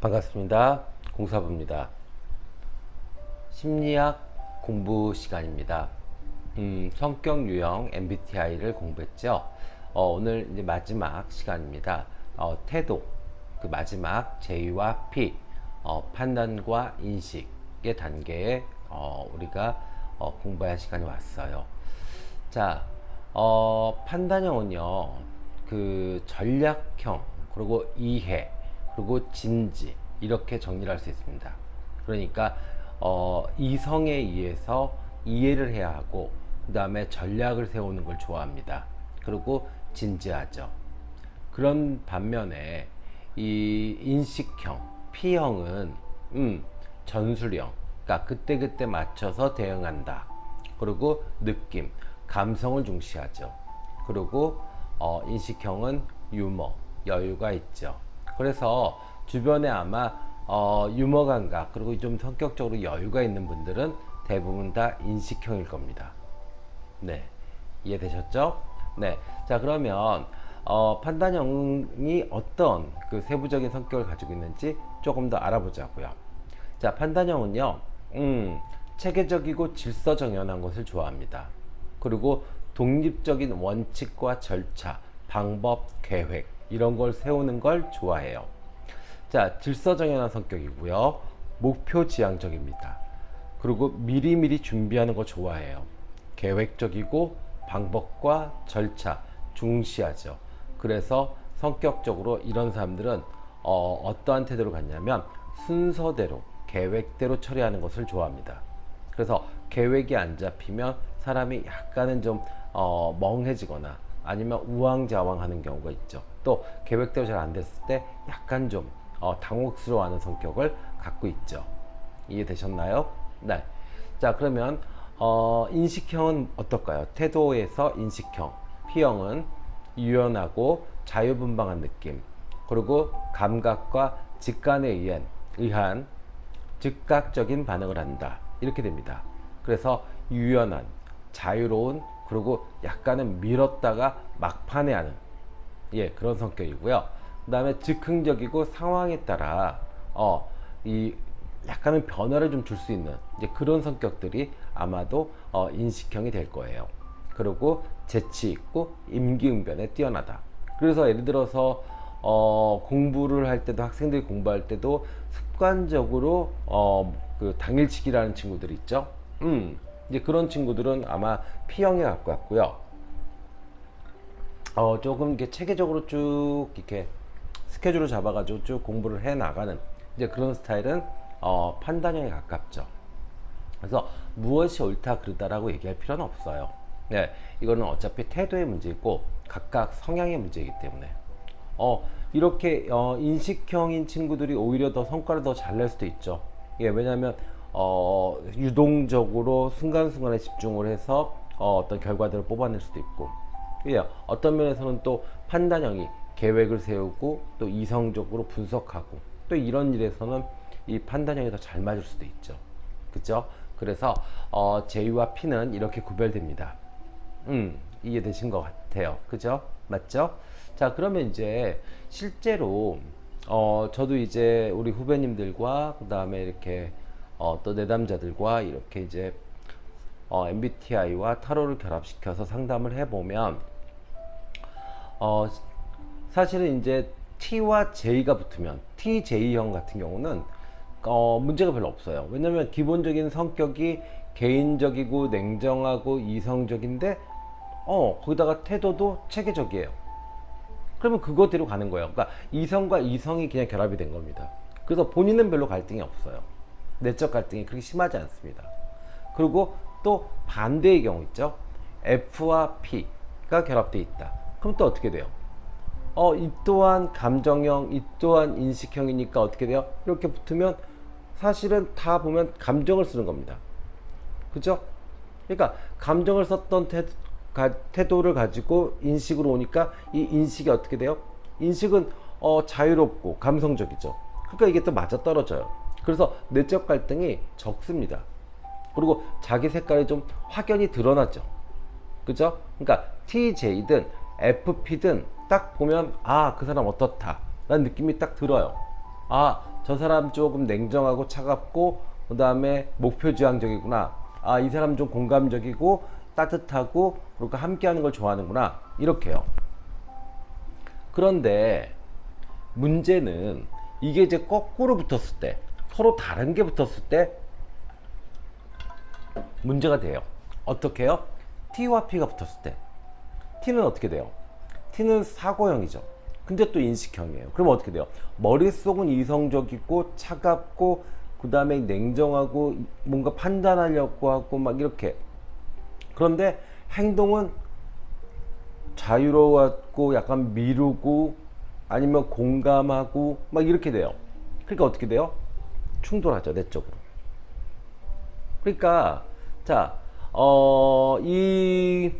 반갑습니다. 공사부입니다. 심리학 공부 시간입니다. 성격 유형 MBTI를 공부했죠. 오늘 이제 마지막 시간입니다. 태도, 그 마지막 J와 P, 판단과 인식의 단계에 우리가 공부할 시간이 왔어요. 자, 판단형은요, 그 전략형, 그리고 이해, 그리고 진지, 이렇게 정리를 할 수 있습니다. 그러니까 이성에 의해서 이해를 해야 하고, 그 다음에 전략을 세우는 걸 좋아합니다. 그리고 진지하죠. 그런 반면에 이 인식형, P형은 전술형, 그러니까 그때그때 맞춰서 대응한다. 그리고 느낌, 감성을 중시하죠. 그리고 인식형은 유머, 여유가 있죠. 그래서 주변에 아마 유머 감각, 그리고 좀 성격적으로 여유가 있는 분들은 대부분 다 인식형일 겁니다. 네, 이해되셨죠? 네, 자 그러면 판단형이 어떤 그 세부적인 성격을 가지고 있는지 조금 더 알아보자고요. 자, 판단형은요, 체계적이고 질서정연한 것을 좋아합니다. 그리고 독립적인 원칙과 절차, 방법, 계획, 이런 걸 세우는 걸 좋아해요. 자, 질서정연한 성격이고요. 목표지향적입니다. 그리고 미리미리 준비하는 거 좋아해요. 계획적이고 방법과 절차 중시하죠. 그래서 성격적으로 이런 사람들은 어떠한 태도를 갖냐면 순서대로, 계획대로 처리하는 것을 좋아합니다. 그래서 계획이 안 잡히면 사람이 약간은 좀 멍해지거나 아니면 우왕좌왕하는 경우가 있죠. 또 계획대로 잘 안 됐을 때 약간 좀 당혹스러워하는 성격을 갖고 있죠. 이해되셨나요? 네. 자, 그러면 인식형은 어떨까요? 태도에서 인식형, P형은 유연하고 자유분방한 느낌, 그리고 감각과 직관에 의한 즉각적인 반응을 한다. 이렇게 됩니다. 그래서 유연한, 자유로운, 그리고 약간은 미뤘다가 막판에 하는, 그런 성격이고요. 그 다음에 즉흥적이고 상황에 따라 이 약간은 변화를 좀 줄 수 있는 이제 그런 성격들이 아마도 인식형이 될 거예요. 그리고 재치 있고 임기응변에 뛰어나다. 그래서 예를 들어서 공부를 할 때도, 학생들이 공부할 때도 습관적으로 그 당일치기라는 친구들 있죠. 이제 그런 친구들은 아마 P형에 가깝고요. 조금 이렇게 체계적으로 쭉 이렇게 스케줄을 잡아가지고 쭉 공부를 해 나가는 이제 그런 스타일은 판단형에 가깝죠. 그래서 무엇이 옳다 그르다라고 얘기할 필요는 없어요. 네, 이거는 어차피 태도의 문제이고 각각 성향의 문제이기 때문에 이렇게 인식형인 친구들이 오히려 더 성과를 더 잘 낼 수도 있죠. 왜냐하면 유동적으로 순간순간에 집중을 해서 어떤 결과들을 뽑아낼 수도 있고, 어떤 면에서는 또 판단형이 계획을 세우고 또 이성적으로 분석하고 또 이런 일에서는 이 판단형이 더 잘 맞을 수도 있죠. 그죠? 그래서 J와 P는 이렇게 구별됩니다. 이해되신 것 같아요. 그죠? 맞죠? 자, 그러면 이제 실제로 저도 이제 우리 후배님들과 그 다음에 이렇게 또 내담자들과 이렇게 이제 MBTI와 타로를 결합시켜서 상담을 해보면 사실은 이제 T와 J가 붙으면 TJ형 같은 경우는 문제가 별로 없어요. 왜냐면 기본적인 성격이 개인적이고 냉정하고 이성적인데 거기다가 태도도 체계적이에요. 그러면 그거대로 가는 거예요. 그러니까 이성과 이성이 그냥 결합이 된 겁니다. 그래서 본인은 별로 갈등이 없어요. 내적 갈등이 그렇게 심하지 않습니다. 그리고 또 반대의 경우 있죠. F와 P가 결합되어 있다. 그럼 또 어떻게 돼요? 이 또한 감정형, 이 또한 인식형이니까 어떻게 돼요? 이렇게 붙으면 사실은 다 보면 감정을 쓰는 겁니다. 그죠? 그러니까 감정을 썼던 태도를 가지고 인식으로 오니까 이 인식이 어떻게 돼요? 인식은 자유롭고 감성적이죠. 그러니까 이게 또 맞아떨어져요. 그래서 내적 갈등이 적습니다. 그리고 자기 색깔이 좀 확연히 드러나죠. 그죠? 그러니까 TJ든 FP든 딱 보면 그 사람 어떻다 라는 느낌이 딱 들어요. 아, 저 사람 조금 냉정하고 차갑고 그 다음에 목표지향적이구나. 아, 이 사람 좀 공감적이고 따뜻하고 그리고 함께하는 걸 좋아하는구나. 이렇게요. 그런데 문제는 이게 이제 거꾸로 붙었을 때, 서로 다른 게 붙었을 때 문제가 돼요. 어떻게 해요? T와 P가 붙었을 때 T는 어떻게 돼요? T는 사고형이죠. 근데 또 인식형이에요. 그럼 어떻게 돼요? 머릿속은 이성적이고 차갑고 그 다음에 냉정하고 뭔가 판단하려고 하고 막 이렇게. 그런데 행동은 자유로웠고 약간 미루고 아니면 공감하고 막 이렇게 돼요. 그러니까 어떻게 돼요? 충돌하죠, 내적으로. 그러니까 자, 이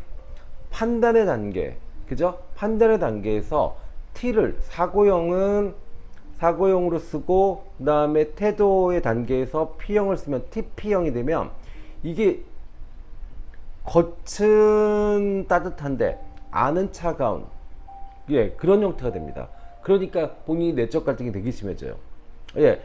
판단의 단계, 그죠? 판단의 단계에서 T를 사고형으로 쓰고 그 다음에 태도의 단계에서 P형을 쓰면 TP형이 되면 이게 겉은 따뜻한데 안은 차가운, 예, 그런 형태가 됩니다. 그러니까 본인이 내적 갈등이 되게 심해져요. 예,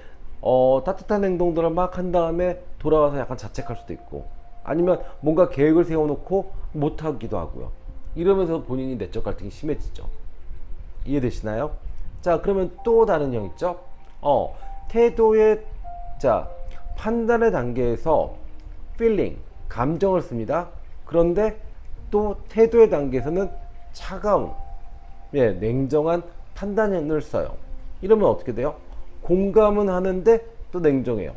따뜻한 행동들을 막 한 다음에 돌아와서 약간 자책할 수도 있고 아니면 뭔가 계획을 세워놓고 못하기도 하고요. 이러면서 본인이 내적 갈등이 심해지죠. 이해되시나요? 자, 그러면 또 다른 형 있죠? 태도의, 자, 판단의 단계에서 feeling, 감정을 씁니다. 그런데 또 태도의 단계에서는 차가운, 예, 냉정한 판단을 써요. 이러면 어떻게 돼요? 공감은 하는데 또 냉정해요.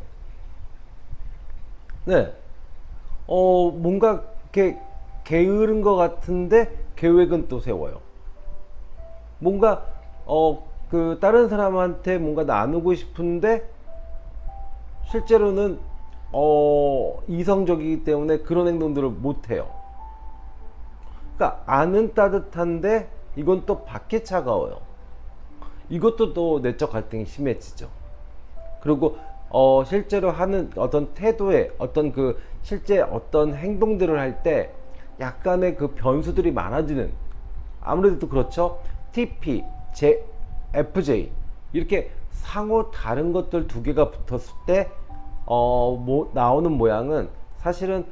네. 뭔가 이렇게 게으른 것 같은데 계획은 또 세워요. 뭔가 그 다른 사람한테 뭔가 나누고 싶은데 실제로는 이성적이기 때문에 그런 행동들을 못 해요. 그러니까 안은 따뜻한데 이건 또 밖에 차가워요. 이것도 또 내적 갈등이 심해지죠. 그리고 실제로 하는 어떤 태도에 어떤 그 실제 어떤 행동들을 할 때 약간의 그 변수들이 많아지는, 아무래도 또 그렇죠. TP, FJ 이렇게 상호 다른 것들 두 개가 붙었을 때 나오는 모양은 사실은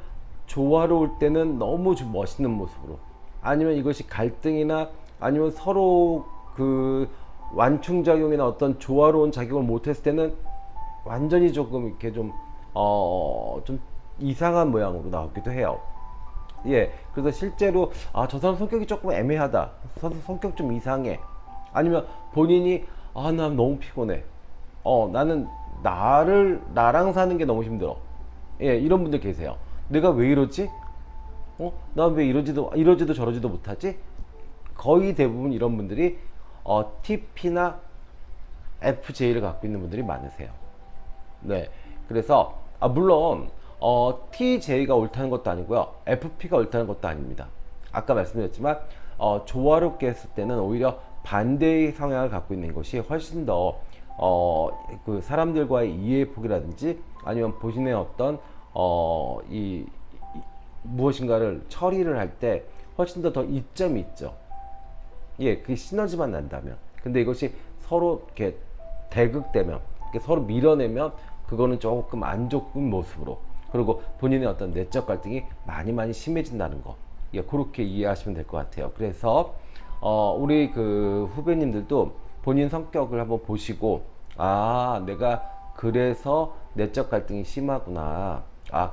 조화로울 때는 너무 좀 멋있는 모습으로, 아니면 이것이 갈등이나 아니면 서로 그 완충작용이나 어떤 조화로운 작용을 못했을 때는 완전히 조금 이렇게 좀 이상한 모양으로 나오기도 해요. 예, 그래서 실제로 저 사람 성격이 조금 애매하다, 성격 좀 이상해, 아니면 본인이 나 너무 피곤해, 나는 나랑 사는 게 너무 힘들어, 예, 이런 분들 계세요. 내가 왜 이러지? 나 왜 이러지도 저러지도 못하지? 거의 대부분 이런 분들이 TP나 FJ를 갖고 있는 분들이 많으세요. 네, 그래서 물론 TJ가 옳다는 것도 아니고요, FP가 옳다는 것도 아닙니다. 아까 말씀드렸지만 조화롭게 했을 때는 오히려 반대의 성향을 갖고 있는 것이 훨씬 더 그 사람들과의 이해의 폭이라든지 아니면 본인의 어떤 무엇인가를 처리를 할 때 훨씬 더 이점이 있죠. 예, 그 시너지만 난다면. 근데 이것이 서로 이렇게 대극되면, 이렇게 서로 밀어내면 그거는 조금 안 좋은 모습으로, 그리고 본인의 어떤 내적 갈등이 많이 심해진다는 거, 예, 그렇게 이해하시면 될 것 같아요. 그래서 우리 그 후배님들도 본인 성격을 한번 보시고, 내가 그래서 내적 갈등이 심하구나,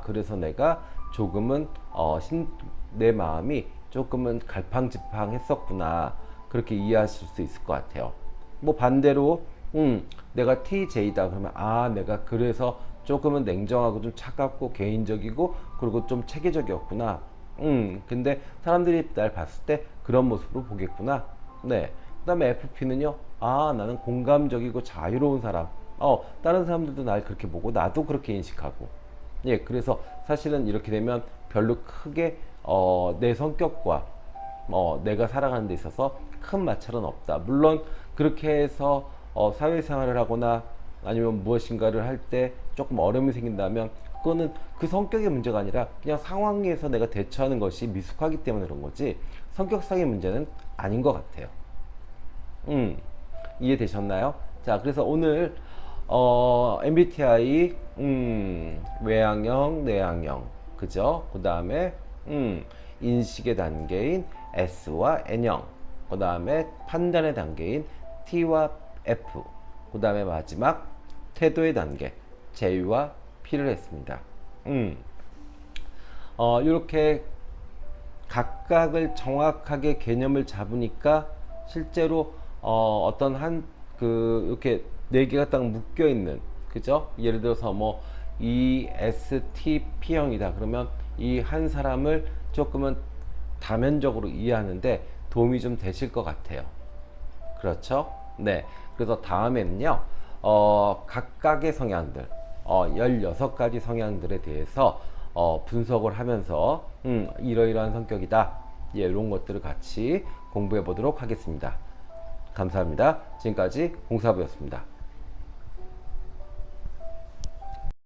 그래서 내가 조금은 내 마음이 조금은 갈팡질팡했었구나, 그렇게 이해하실 수 있을 것 같아요. 뭐 반대로 내가 TJ다 그러면 내가 그래서 조금은 냉정하고 좀 차갑고 개인적이고 그리고 좀 체계적이었구나. 근데 사람들이 날 봤을 때 그런 모습으로 보겠구나. 네. 그다음에 FP는요. 나는 공감적이고 자유로운 사람. 다른 사람들도 날 그렇게 보고 나도 그렇게 인식하고. 예, 그래서 사실은 이렇게 되면 별로 크게 내 성격과 내가 살아가는 데 있어서 큰 마찰은 없다. 물론 그렇게 해서 사회생활을 하거나 아니면 무엇인가를 할 때 조금 어려움이 생긴다면 그거는 그 성격의 문제가 아니라 그냥 상황에서 내가 대처하는 것이 미숙하기 때문에 그런 거지 성격상의 문제는 아닌 것 같아요. 이해되셨나요? 자, 그래서 오늘 MBTI 외향형, 내향형, 그죠? 그 다음에 인식의 단계인 S와 N형, 그 다음에 판단의 단계인 T와 F, 그 다음에 마지막 태도의 단계 J와 P를 했습니다. 이렇게 각각을 정확하게 개념을 잡으니까 실제로 어떤 이렇게 네 개가 딱 묶여 있는, 그죠? 예를 들어서 뭐 ESTP형이다 그러면 이 한 사람을 조금은 다면적으로 이해하는데 도움이 좀 되실 것 같아요. 그렇죠? 네. 그래서 다음에는요, 각각의 성향들, 16가지 성향들에 대해서 분석을 하면서, 이러이러한 성격이다. 예, 이런 것들을 같이 공부해 보도록 하겠습니다. 감사합니다. 지금까지 공사부였습니다.